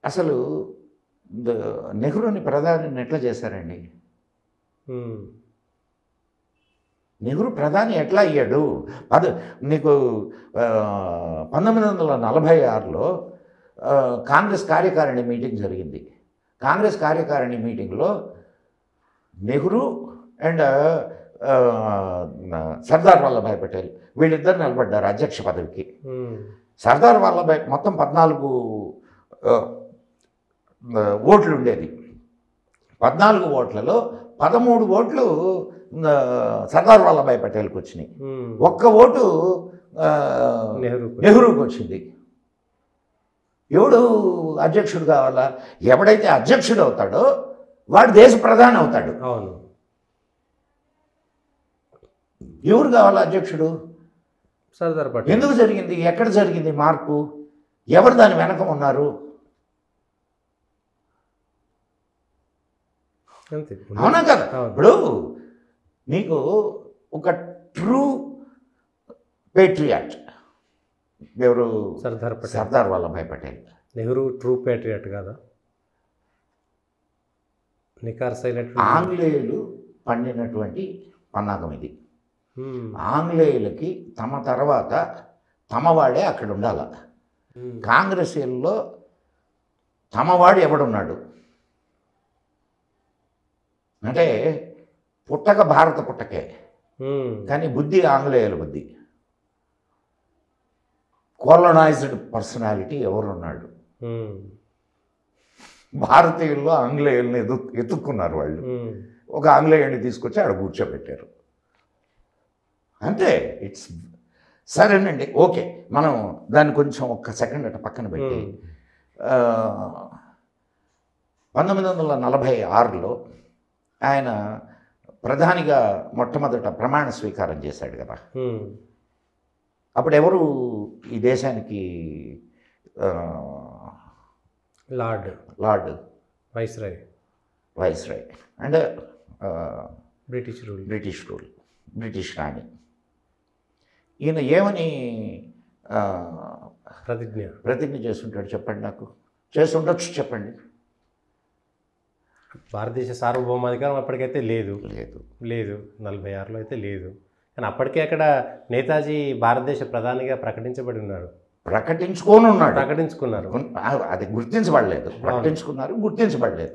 అసలు నెహ్రూని ప్రధానిని ఎట్లా చేశారండి? నెహ్రూ ప్రధాని ఎట్లా అయ్యాడు? నీకు 1946లో కాంగ్రెస్ కార్యకారిణి మీటింగ్ జరిగింది. కాంగ్రెస్ కార్యకారిణి మీటింగ్లో నెహ్రూ అండ్ సర్దార్ వల్లభాయ్ పటేల్ వీళ్ళిద్దరు నిలబడ్డారు అధ్యక్ష పదవికి. సర్దార్ వల్లభాయ్ మొత్తం 14 ఓట్లు ఉండేది. 14 ఓట్లలో 13 ఓట్లు సర్దార్ వల్లభాయ్ పటేల్కి వచ్చినాయి. ఒక్క ఓటు నెహ్రూకి వచ్చింది. ఎవడు అధ్యక్షుడు కావాలా? ఎవడైతే అధ్యక్షుడు అవుతాడో వాడు దేశ ప్రధాని అవుతాడు. అవును. ఎవరు కావాలా అధ్యక్షుడు? సర్దార్ పటేల్. ఎందుకు జరిగింది? ఎక్కడ జరిగింది మార్పు? ఎవరు దాని వెనక ఉన్నారు? అవునా కదా? ఇప్పుడు నీకు ఒక ట్రూ పేట్రియాట్ ఎవరు? సర్దార్ వల్లభాయ్ పటేల్. నెహ్రూ ట్రూ పేట్రియాట్ కాదా? ఆంగ్లేయులు పండినటువంటి పన్నాగం ఇది. ఆంగ్లేయులకి తమ తర్వాత తమవాడే అక్కడ ఉండాల. కాంగ్రెసీల్లో తమవాడు ఎవడున్నాడు అంటే పుట్టక భారత పుట్టకే, కానీ బుద్ధి ఆంగ్లేయుల బుద్ధి. కోలనైజ్డ్ పర్సనాలిటీ ఎవరున్నాడు? భారతీయుల్లో ఆంగ్లేయుల్ని ఎత్తుక్కున్నారు వాళ్ళు. ఒక ఆంగ్లేయుడిని తీసుకొచ్చి ఆడ కూర్చోబెట్టారు అంతే. ఇట్స్ సరేనండి, ఓకే. మనం దాన్ని కొంచెం ఒక్క సెకండ్ అట్ట పక్కన పెట్టి 1946లో ఆయన ప్రధానిగా మొట్టమొదట ప్రమాణ స్వీకారం చేశాడు కదా. అప్పుడు ఎవరు ఈ దేశానికి లార్డ్ వైస్రాయ్ అండ్ బ్రిటిష్ రాణి. ఈయన ఏమని ప్రతిజ్ఞ చేస్తుంటాడు చెప్పండి? నాకు చేసి ఉండొచ్చు, చెప్పండి. భారతదేశ సార్వభౌమాధికారం అప్పటికైతే లేదు 46లో అయితే లేదు. కానీ అప్పటికే అక్కడ నేతాజీ భారతదేశ ప్రధానిగా ప్రకటించబడి ఉన్నారు. ప్రకటించుకున్నారు. ప్రకటించుకున్నారు, అది గుర్తించబడలేదు. ప్రకటించుకున్నారు, గుర్తించబడలేదు.